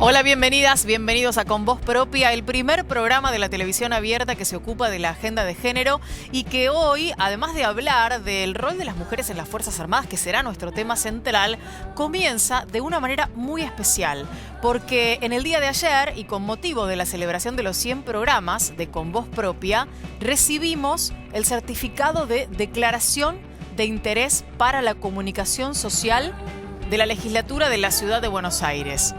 Hola, bienvenidas, bienvenidos a Con Voz Propia, el primer programa de la televisión abierta que se ocupa de la agenda de género y que hoy, además de hablar del rol de las mujeres en las Fuerzas Armadas, que será nuestro tema central, comienza de una manera muy especial, porque en el día de ayer y con motivo de la celebración de los 100 programas de Con Voz Propia, recibimos el certificado de declaración de interés para la comunicación social de la legislatura de la Ciudad de Buenos Aires.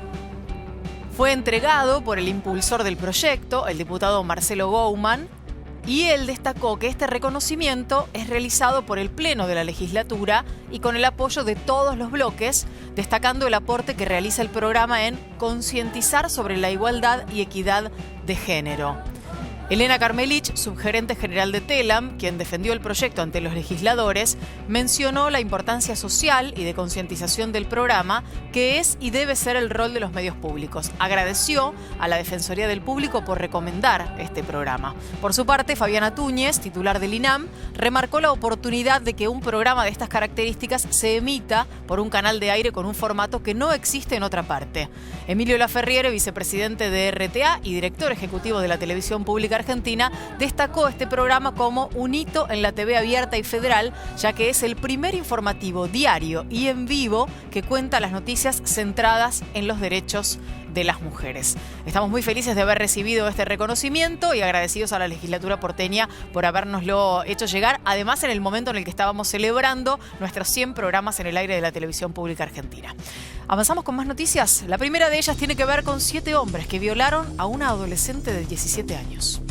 Fue entregado por el impulsor del proyecto, el diputado Marcelo Gouman, y él destacó que este reconocimiento es realizado por el Pleno de la legislatura y con el apoyo de todos los bloques, destacando el aporte que realiza el programa en concientizar sobre la igualdad y equidad de género. Elena Carmelich, subgerente general de TELAM, quien defendió el proyecto ante los legisladores, mencionó la importancia social y de concientización del programa, que es y debe ser el rol de los medios públicos. Agradeció a la Defensoría del Público por recomendar este programa. Por su parte, Fabiana Túñez, titular del INAM, remarcó la oportunidad de que un programa de estas características se emita por un canal de aire con un formato que no existe en otra parte. Emilio Laferriere, vicepresidente de RTA y director ejecutivo de la Televisión Pública Argentina, destacó este programa como un hito en la TV abierta y federal, ya que es el primer informativo diario y en vivo que cuenta las noticias centradas en los derechos de las mujeres. Estamos muy felices de haber recibido este reconocimiento y agradecidos a la legislatura porteña por habérnoslo hecho llegar, además en el momento en el que estábamos celebrando nuestros 100 programas en el aire de la Televisión Pública Argentina. Avanzamos con más noticias. La primera de ellas tiene que ver con 7 hombres que violaron a una adolescente de 17 años.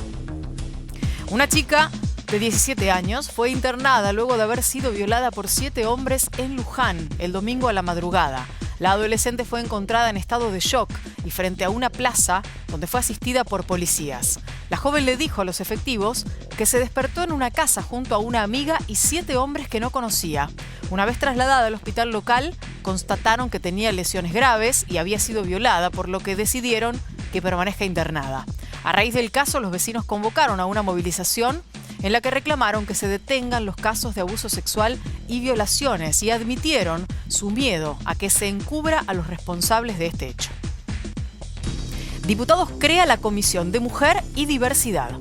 Una chica de 17 años fue internada luego de haber sido violada por 7 hombres en Luján el domingo a la madrugada. La adolescente fue encontrada en estado de shock y frente a una plaza donde fue asistida por policías. La joven le dijo a los efectivos que se despertó en una casa junto a una amiga y 7 hombres que no conocía. Una vez trasladada al hospital local, constataron que tenía lesiones graves y había sido violada, por lo que decidieron que permanezca internada. A raíz del caso, los vecinos convocaron a una movilización en la que reclamaron que se detengan los casos de abuso sexual y violaciones y admitieron su miedo a que se encubra a los responsables de este hecho. Diputados crea la Comisión de Mujer y Diversidad.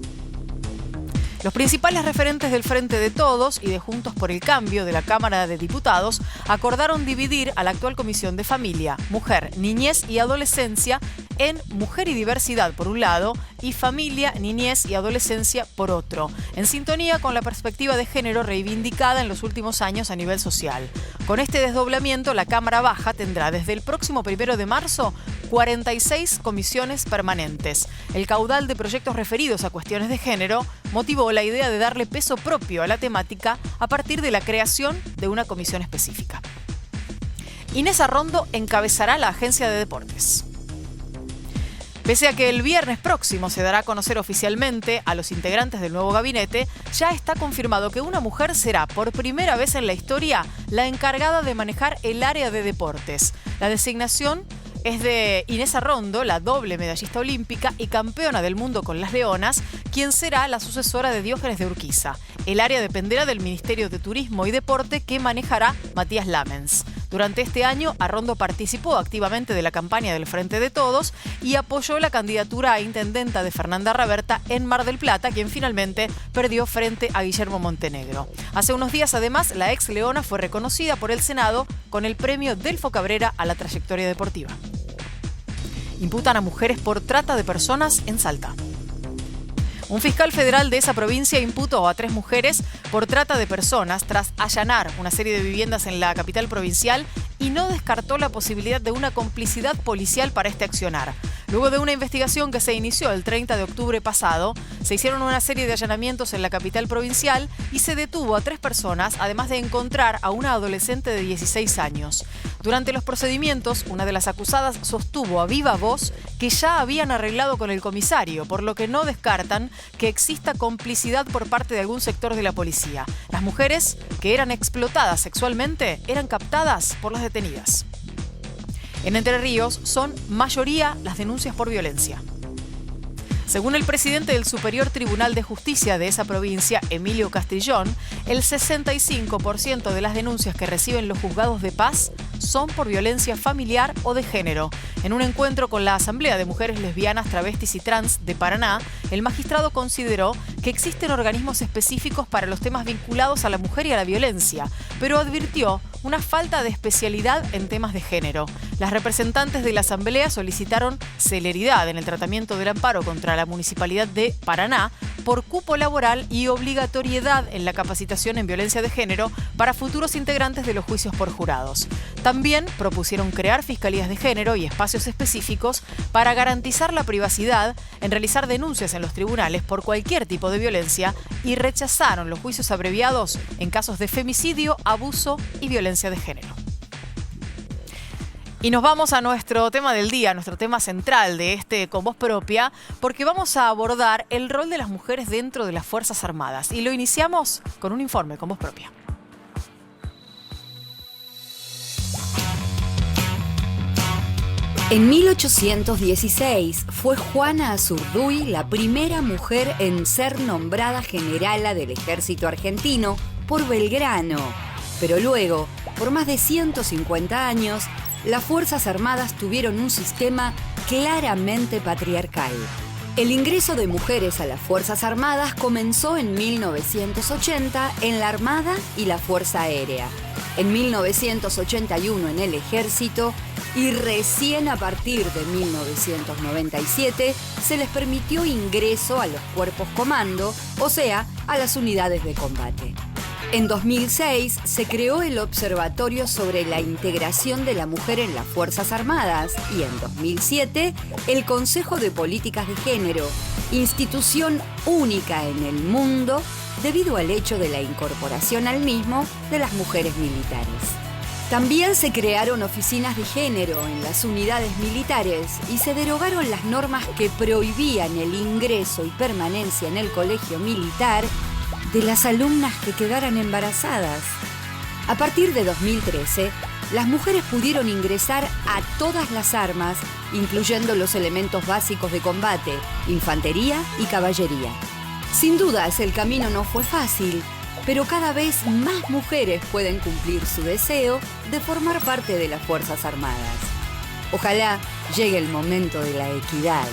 Los principales referentes del Frente de Todos y de Juntos por el Cambio de la Cámara de Diputados acordaron dividir a la actual Comisión de Familia, Mujer, Niñez y Adolescencia en Mujer y Diversidad por un lado y Familia, Niñez y Adolescencia por otro, en sintonía con la perspectiva de género reivindicada en los últimos años a nivel social. Con este desdoblamiento, la Cámara Baja tendrá desde el próximo 1 de marzo 46 comisiones permanentes. El caudal de proyectos referidos a cuestiones de género motivó la idea de darle peso propio a la temática a partir de la creación de una comisión específica. Inés Arrondo encabezará la Agencia de Deportes. Pese a que el viernes próximo se dará a conocer oficialmente a los integrantes del nuevo gabinete, ya está confirmado que una mujer será por primera vez en la historia la encargada de manejar el área de deportes. La designación es de Inés Arrondo, la doble medallista olímpica y campeona del mundo con las Leonas, quien será la sucesora de Diógenes de Urquiza. El área dependerá del Ministerio de Turismo y Deporte que manejará Matías Lamens. Durante este año, Arrondo participó activamente de la campaña del Frente de Todos y apoyó la candidatura a intendenta de Fernanda Raberta en Mar del Plata, quien finalmente perdió frente a Guillermo Montenegro. Hace unos días, además, la ex leona fue reconocida por el Senado con el premio Delfo Cabrera a la trayectoria deportiva. Imputan a mujeres por trata de personas en Salta. Un fiscal federal de esa provincia imputó a 3 mujeres por trata de personas tras allanar una serie de viviendas en la capital provincial y no descartó la posibilidad de una complicidad policial para este accionar. Luego de una investigación que se inició el 30 de octubre pasado, se hicieron una serie de allanamientos en la capital provincial y se detuvo a 3 personas, además de encontrar a una adolescente de 16 años. Durante los procedimientos, una de las acusadas sostuvo a viva voz que ya habían arreglado con el comisario, por lo que no descartan que exista complicidad por parte de algún sector de la policía. Las mujeres que eran explotadas sexualmente eran captadas por las detenidas. En Entre Ríos son mayoría las denuncias por violencia. Según el presidente del Superior Tribunal de Justicia de esa provincia, Emilio Castrillón, el 65% de las denuncias que reciben los juzgados de paz son por violencia familiar o de género. En un encuentro con la Asamblea de Mujeres Lesbianas, Travestis y Trans de Paraná, el magistrado consideró que existen organismos específicos para los temas vinculados a la mujer y a la violencia, pero advirtió una falta de especialidad en temas de género. Las representantes de la Asamblea solicitaron celeridad en el tratamiento del amparo contra la Municipalidad de Paraná por cupo laboral y obligatoriedad en la capacitación en violencia de género para futuros integrantes de los juicios por jurados. También propusieron crear fiscalías de género y espacios específicos para garantizar la privacidad en realizar denuncias en los tribunales por cualquier tipo de violencia y rechazaron los juicios abreviados en casos de femicidio, abuso y violencia de género. Y nos vamos a nuestro tema del día, nuestro tema central de este Con Voz Propia, porque vamos a abordar el rol de las mujeres dentro de las Fuerzas Armadas. Y lo iniciamos con un informe con Voz Propia. En 1816 fue Juana Azurduy la primera mujer en ser nombrada generala del ejército argentino por Belgrano. Pero luego, por más de 150 años, las Fuerzas Armadas tuvieron un sistema claramente patriarcal. El ingreso de mujeres a las Fuerzas Armadas comenzó en 1980 en la Armada y la Fuerza Aérea, en 1981 en el Ejército y recién a partir de 1997 se les permitió ingreso a los cuerpos comando, o sea, a las unidades de combate. En 2006 se creó el Observatorio sobre la Integración de la Mujer en las Fuerzas Armadas y en 2007 el Consejo de Políticas de Género, institución única en el mundo debido al hecho de la incorporación al mismo de las mujeres militares. También se crearon oficinas de género en las unidades militares y se derogaron las normas que prohibían el ingreso y permanencia en el colegio militar de las alumnas que quedaran embarazadas. A partir de 2013, las mujeres pudieron ingresar a todas las armas, incluyendo los elementos básicos de combate, infantería y caballería. Sin dudas, el camino no fue fácil, pero cada vez más mujeres pueden cumplir su deseo de formar parte de las Fuerzas Armadas. Ojalá llegue el momento de la equidad.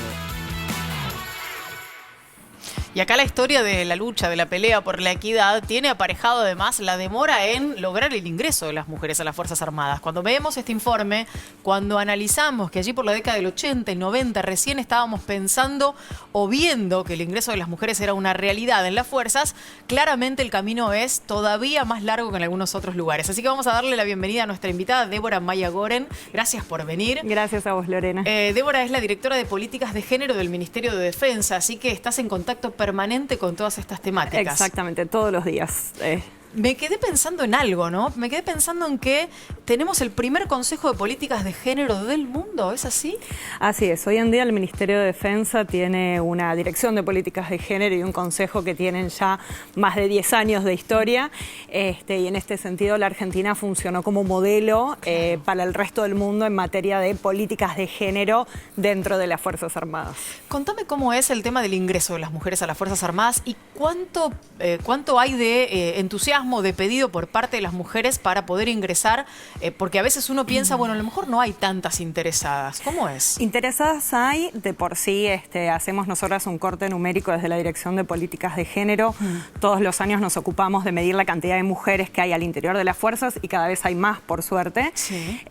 Y acá la historia de la lucha, de la pelea por la equidad, tiene aparejado además la demora en lograr el ingreso de las mujeres a las Fuerzas Armadas. Cuando vemos este informe, cuando analizamos que allí por la década del 80 y 90 recién estábamos pensando o viendo que el ingreso de las mujeres era una realidad en las fuerzas, claramente el camino es todavía más largo que en algunos otros lugares. Así que vamos a darle la bienvenida a nuestra invitada, Débora Maya Goren. Gracias por venir. Gracias a vos, Lorena. Débora es la directora de Políticas de Género del Ministerio de Defensa, así que estás en contacto permanente con todas estas temáticas. Exactamente, todos los días. Me quedé pensando en algo, ¿no? Me quedé pensando en que tenemos el primer Consejo de Políticas de Género del mundo, ¿es así? Así es. Hoy en día el Ministerio de Defensa tiene una dirección de políticas de género y un consejo que tienen ya más de 10 años de historia. Y en este sentido la Argentina funcionó como modelo para el resto del mundo en materia de políticas de género dentro de las Fuerzas Armadas. Contame cómo es el tema del ingreso de las mujeres a las Fuerzas Armadas y cuánto hay de entusiasmo, de pedido por parte de las mujeres para poder ingresar, porque a veces uno piensa, bueno, a lo mejor no hay tantas interesadas. ¿Cómo es? Interesadas hay, de por sí hacemos nosotras un corte numérico desde la Dirección de Políticas de Género. Todos los años nos ocupamos de medir la cantidad de mujeres que hay al interior de las fuerzas y cada vez hay más, por suerte. Sí.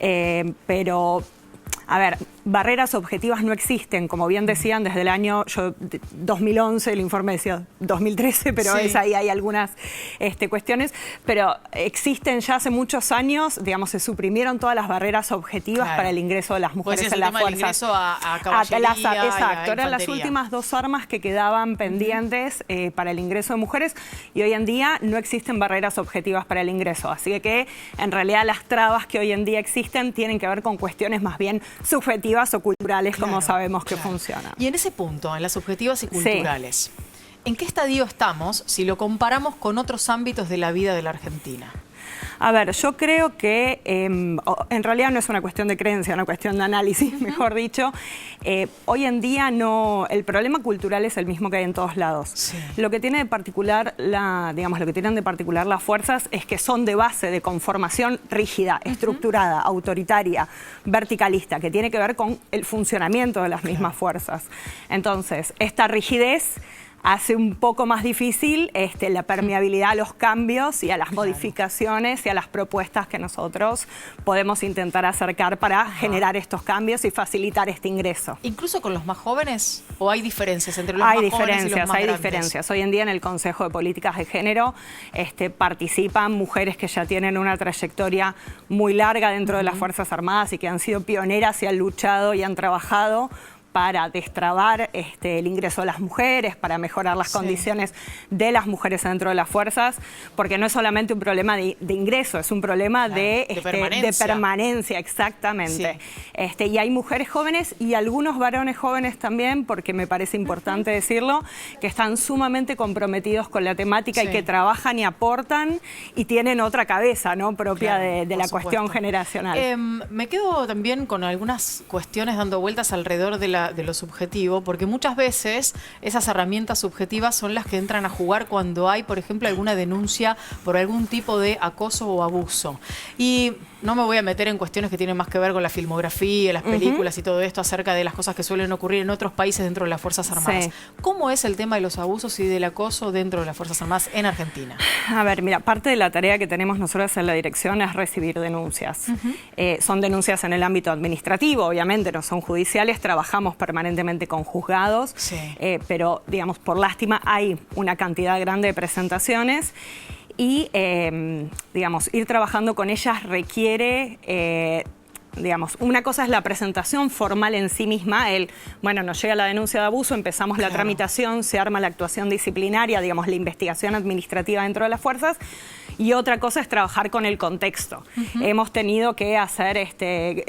Pero, a ver, barreras objetivas no existen, como bien decían, desde el año 2011, el informe decía 2013, pero sí, ahí hay algunas cuestiones, pero existen ya hace muchos años, digamos, se suprimieron todas las barreras objetivas para el ingreso de las mujeres en las fuerzas. El ingreso a caballería, exacto, eran las últimas dos armas que quedaban pendientes para el ingreso de mujeres y hoy en día no existen barreras objetivas para el ingreso, así que en realidad las trabas que hoy en día existen tienen que ver con cuestiones más bien subjetivas o culturales, como sabemos que funcionan. Y en ese punto, en las subjetivas y culturales, ¿En qué estadio estamos si lo comparamos con otros ámbitos de la vida de la Argentina? A ver, yo creo que en realidad no es una cuestión de creencia, es una cuestión de análisis, mejor dicho. Hoy en día el problema cultural es el mismo que hay en todos lados. Sí. Lo que tiene de particular lo que tienen de particular las fuerzas es que son de base de conformación rígida, estructurada, autoritaria, verticalista, que tiene que ver con el funcionamiento de las mismas fuerzas. Entonces, esta rigidez hace un poco más difícil la permeabilidad a los cambios y a las modificaciones y a las propuestas que nosotros podemos intentar acercar para generar estos cambios y facilitar este ingreso. ¿Incluso con los más jóvenes? ¿O hay diferencias entre los más jóvenes y los más grandes? Hay diferencias. Hoy en día en el Consejo de Políticas de Género participan mujeres que ya tienen una trayectoria muy larga dentro de las Fuerzas Armadas y que han sido pioneras y han luchado y han trabajado para destrabar el ingreso de las mujeres, para mejorar las condiciones de las mujeres dentro de las fuerzas, porque no es solamente un problema de ingreso, es un problema de permanencia, exactamente. Sí. Y hay mujeres jóvenes y algunos varones jóvenes también, porque me parece importante decirlo, que están sumamente comprometidos con la temática y que trabajan y aportan y tienen otra cabeza, ¿no?, propia de la cuestión generacional. Me quedo también con algunas cuestiones dando vueltas alrededor de lo subjetivo, porque muchas veces esas herramientas subjetivas son las que entran a jugar cuando hay, por ejemplo, alguna denuncia por algún tipo de acoso o abuso. Y no me voy a meter en cuestiones que tienen más que ver con la filmografía, las películas y todo esto acerca de las cosas que suelen ocurrir en otros países dentro de las Fuerzas Armadas. Sí. ¿Cómo es el tema de los abusos y del acoso dentro de las Fuerzas Armadas en Argentina? A ver, mira, parte de la tarea que tenemos nosotros en la dirección es recibir denuncias. Son denuncias en el ámbito administrativo, obviamente, no son judiciales, trabajamos permanentemente con juzgados, pero, digamos, por lástima hay una cantidad grande de presentaciones. Y, digamos, ir trabajando con ellas requiere, digamos, una cosa es la presentación formal en sí misma, bueno, nos llega la denuncia de abuso, empezamos la tramitación, se arma la actuación disciplinaria, digamos, la investigación administrativa dentro de las fuerzas, y otra cosa es trabajar con el contexto. Hemos tenido que hacer,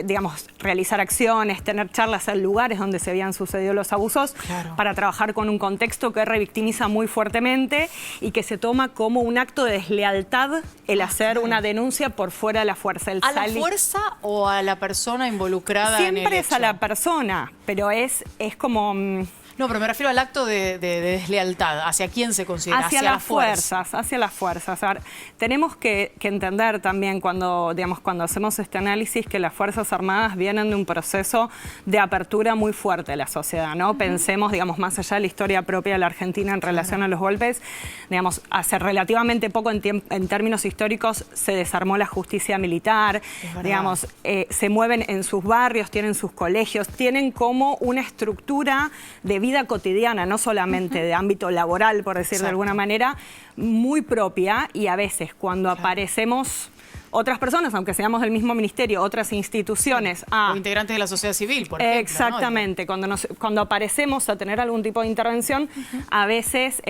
digamos, realizar acciones, tener charlas en lugares donde se habían sucedido los abusos para trabajar con un contexto que revictimiza muy fuertemente y que se toma como un acto de deslealtad el hacer una denuncia por fuera de la fuerza. ¿A la fuerza o a la persona involucrada en el hecho? Siempre es a la persona, pero es como... No, pero me refiero al acto de deslealtad. ¿Hacia quién se considera? Hacia las fuerzas. Hacia las fuerzas. A ver, tenemos que entender también cuando hacemos este análisis que las Fuerzas Armadas vienen de un proceso de apertura muy fuerte de la sociedad, ¿no? Pensemos, digamos, más allá de la historia propia de la Argentina en relación a los golpes, digamos, hace relativamente poco en términos históricos se desarmó la justicia militar, digamos, se mueven en sus barrios, tienen sus colegios, tienen como una estructura de vida cotidiana, no solamente de ámbito laboral, por decir de alguna manera, muy propia, y a veces cuando aparecemos otras personas, aunque seamos del mismo ministerio, otras instituciones... o integrantes de la sociedad civil, por ejemplo. Exactamente, ¿no? Cuando aparecemos a tener algún tipo de intervención, a veces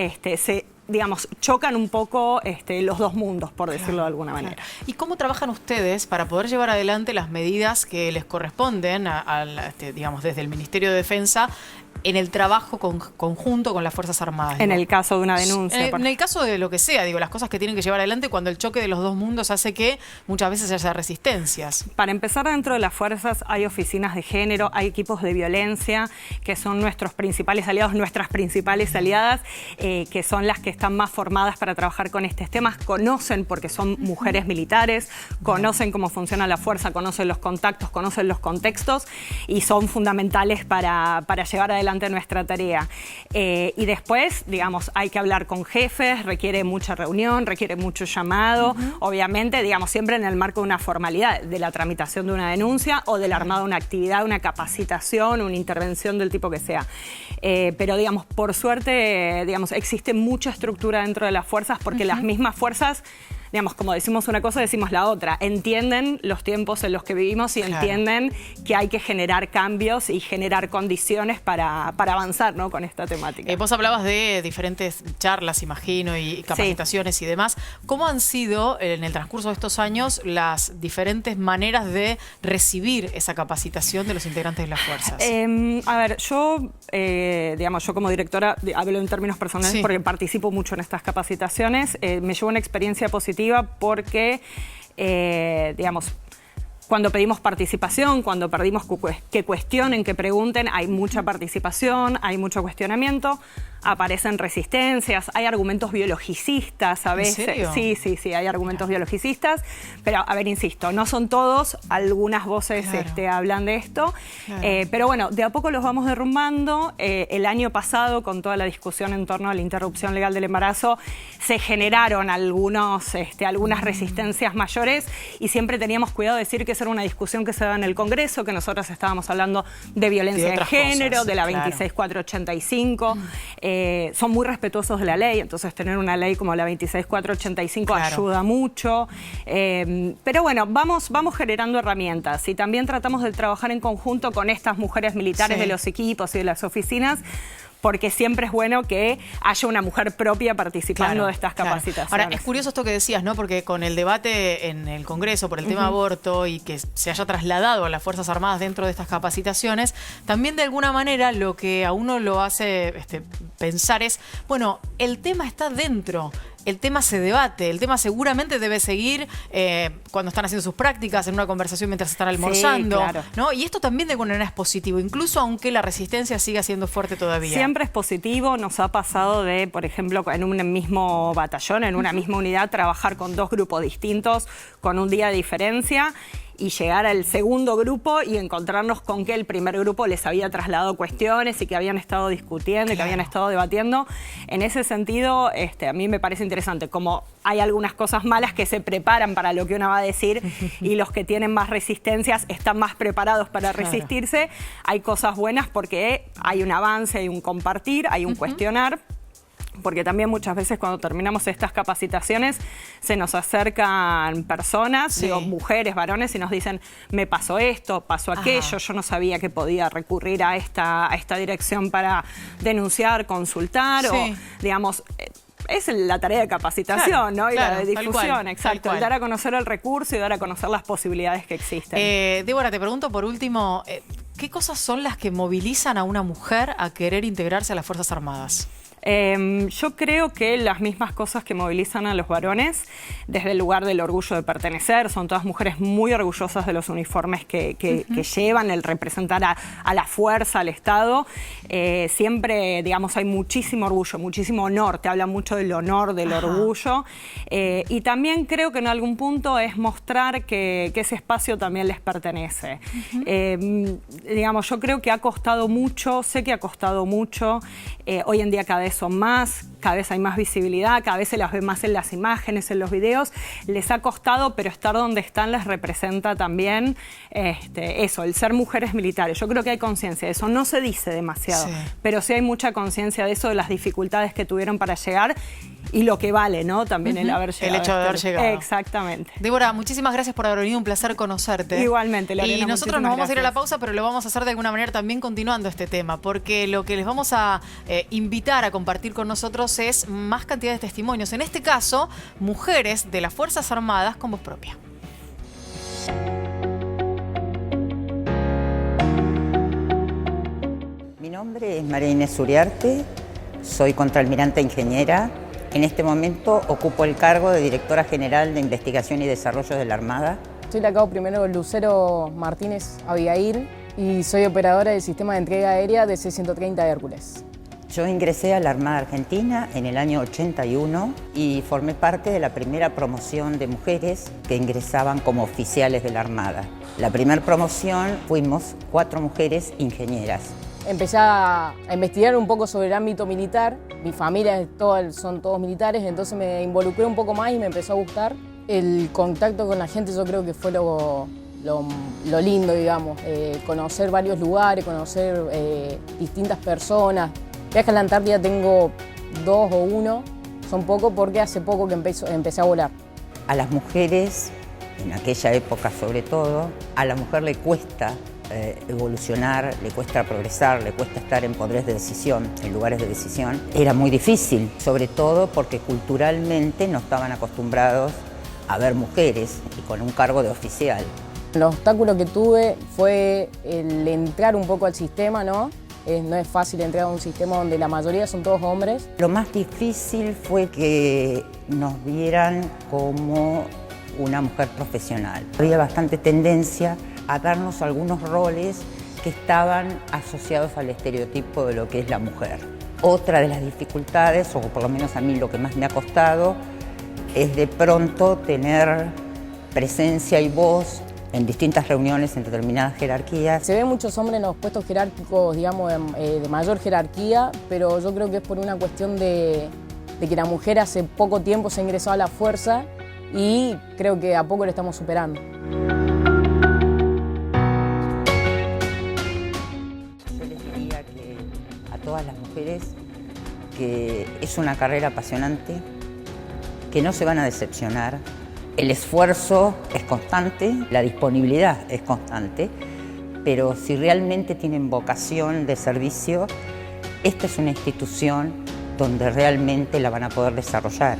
digamos, chocan un poco los dos mundos, por decirlo de alguna manera. ¿Y cómo trabajan ustedes para poder llevar adelante las medidas que les corresponden, digamos, desde el Ministerio de Defensa, en el trabajo conjunto con las Fuerzas Armadas? En el caso de una denuncia. En el caso de lo que sea, digo, las cosas que tienen que llevar adelante cuando el choque de los dos mundos hace que muchas veces haya resistencias. Para empezar, dentro de las fuerzas hay oficinas de género, hay equipos de violencia, que son nuestros principales aliados, nuestras principales aliadas, que son las que están más formadas para trabajar con estos temas, conocen, porque son mujeres militares, conocen cómo funciona la fuerza, conocen los contactos, conocen los contextos y son fundamentales para llevar adelante nuestra tarea. Y después, digamos, hay que hablar con jefes, requiere mucha reunión, requiere mucho llamado, obviamente, digamos, siempre en el marco de una formalidad, de la tramitación de una denuncia o del armado de una actividad, una capacitación, una intervención del tipo que sea. Pero, digamos, por suerte, digamos, existe mucha estructura dentro de las fuerzas porque las mismas fuerzas digamos, como decimos una cosa, decimos la otra. Entienden los tiempos en los que vivimos y entienden que hay que generar cambios y generar condiciones para avanzar, ¿no?, con esta temática. Vos hablabas de diferentes charlas, imagino, y capacitaciones y demás. ¿Cómo han sido en el transcurso de estos años las diferentes maneras de recibir esa capacitación de los integrantes de las fuerzas? A ver, yo como directora, hablo en términos personales porque participo mucho en estas capacitaciones. Me llevo una experiencia positiva porque, cuando pedimos participación, cuando pedimos que cuestionen, que pregunten, hay mucha participación, hay mucho cuestionamiento, aparecen resistencias, hay argumentos biologicistas a veces. ¿En serio? Sí, hay argumentos biologicistas, pero a ver, insisto, no son todos, algunas voces hablan de esto, pero bueno, de a poco los vamos derrumbando. El año pasado, con toda la discusión en torno a la interrupción legal del embarazo, se generaron algunas resistencias mayores y siempre teníamos cuidado de decir que esa era una discusión que se daba en el Congreso, que nosotros estábamos hablando de violencia de género, cosas, de la 26485. Son muy respetuosos de la ley, entonces tener una ley como la 26485 ayuda mucho. Pero bueno, vamos generando herramientas y también tratamos de trabajar en conjunto con estas mujeres militares de los equipos y de las oficinas, porque siempre es bueno que haya una mujer propia participando de estas capacitaciones. Ahora, es curioso esto que decías, ¿no? Porque con el debate en el Congreso por el tema aborto y que se haya trasladado a las Fuerzas Armadas dentro de estas capacitaciones, también de alguna manera lo que a uno lo hace pensar es, bueno, el tema está dentro. El tema se debate, el tema seguramente debe seguir cuando están haciendo sus prácticas, en una conversación mientras están almorzando, ¿no? Y esto también de alguna manera es positivo, incluso aunque la resistencia siga siendo fuerte todavía. Siempre es positivo. Nos ha pasado de, por ejemplo, en un mismo batallón, en una misma unidad, trabajar con dos grupos distintos, con un día de diferencia, y llegar al segundo grupo y encontrarnos con que el primer grupo les había trasladado cuestiones y que habían estado discutiendo y que habían estado debatiendo. En ese sentido, a mí me parece interesante, como hay algunas cosas malas que se preparan para lo que uno va a decir y los que tienen más resistencias están más preparados para resistirse. Hay cosas buenas porque hay un avance, hay un compartir, hay un cuestionar. Porque también muchas veces cuando terminamos estas capacitaciones se nos acercan personas, mujeres, varones, y nos dicen, me pasó esto, pasó aquello, yo no sabía que podía recurrir a esta dirección para denunciar, consultar, o digamos... Es la tarea de capacitación, ¿no? Y la de difusión, exacto. El dar a conocer el recurso y dar a conocer las posibilidades que existen. Débora, te pregunto por último, ¿qué cosas son las que movilizan a una mujer a querer integrarse a las Fuerzas Armadas? Yo creo que las mismas cosas que movilizan a los varones, desde el lugar del orgullo de pertenecer, son todas mujeres muy orgullosas de los uniformes que llevan, el representar a la fuerza, al Estado. Siempre, digamos, hay muchísimo orgullo, muchísimo honor, te habla mucho del honor, del orgullo. Y también creo que en algún punto es mostrar que ese espacio también les pertenece. Digamos, yo creo que ha costado mucho, sé que ha costado mucho. Hoy en día cada vez son más, cada vez hay más visibilidad, cada vez se las ve más en las imágenes, en los videos. Les ha costado, pero estar donde están les representa también eso, el ser mujeres militares. Yo creo que hay conciencia de eso, no se dice demasiado, pero sí hay mucha conciencia de eso, de las dificultades que tuvieron para llegar y lo que vale, ¿no? También el haber llegado. El hecho de haber llegado. Exactamente. Débora, muchísimas gracias por haber venido, un placer conocerte. Igualmente, Lorena. Y nosotros nos vamos a ir a la pausa, pero lo vamos a hacer de alguna manera también continuando este tema, porque lo que les vamos a invitar a compartir con nosotros es más cantidad de testimonios. En este caso, mujeres de las Fuerzas Armadas con voz propia. Mi nombre es María Inés Uriarte, soy contraalmirante ingeniera. En este momento ocupo el cargo de Directora General de Investigación y Desarrollo de la Armada. Soy la Cabo Primero Lucero Martínez Abigail y soy operadora del sistema de entrega aérea de C-130 Hércules. Yo ingresé a la Armada Argentina en el año 81 y formé parte de la primera promoción de mujeres que ingresaban como oficiales de la Armada. La primera promoción fuimos 4 mujeres ingenieras. Empecé a investigar un poco sobre el ámbito militar. Mi familia son todos militares, entonces me involucré un poco más y me empezó a gustar. El contacto con la gente yo creo que fue lo lindo, digamos. Conocer varios lugares, conocer distintas personas. Viajes a la Antártida tengo 2 o 1, son pocos porque hace poco que empecé a volar. A las mujeres, en aquella época sobre todo, a la mujer le cuesta evolucionar, le cuesta progresar, le cuesta estar en poderes de decisión, en lugares de decisión. Era muy difícil, sobre todo porque culturalmente no estaban acostumbrados a ver mujeres y con un cargo de oficial. El obstáculo que tuve fue el entrar un poco al sistema, ¿no? No es fácil entrar a un sistema donde la mayoría son todos hombres. Lo más difícil fue que nos vieran como una mujer profesional. Había bastante tendencia a darnos algunos roles que estaban asociados al estereotipo de lo que es la mujer. Otra de las dificultades, o por lo menos a mí lo que más me ha costado, es de pronto tener presencia y voz en distintas reuniones en determinadas jerarquías. Se ven muchos hombres en los puestos jerárquicos, digamos, de mayor jerarquía, pero yo creo que es por una cuestión de que la mujer hace poco tiempo se ha ingresado a la fuerza y creo que a poco lo estamos superando. Yo les diría a todas las mujeres que es una carrera apasionante, que no se van a decepcionar. El esfuerzo es constante, la disponibilidad es constante, pero si realmente tienen vocación de servicio, esta es una institución donde realmente la van a poder desarrollar.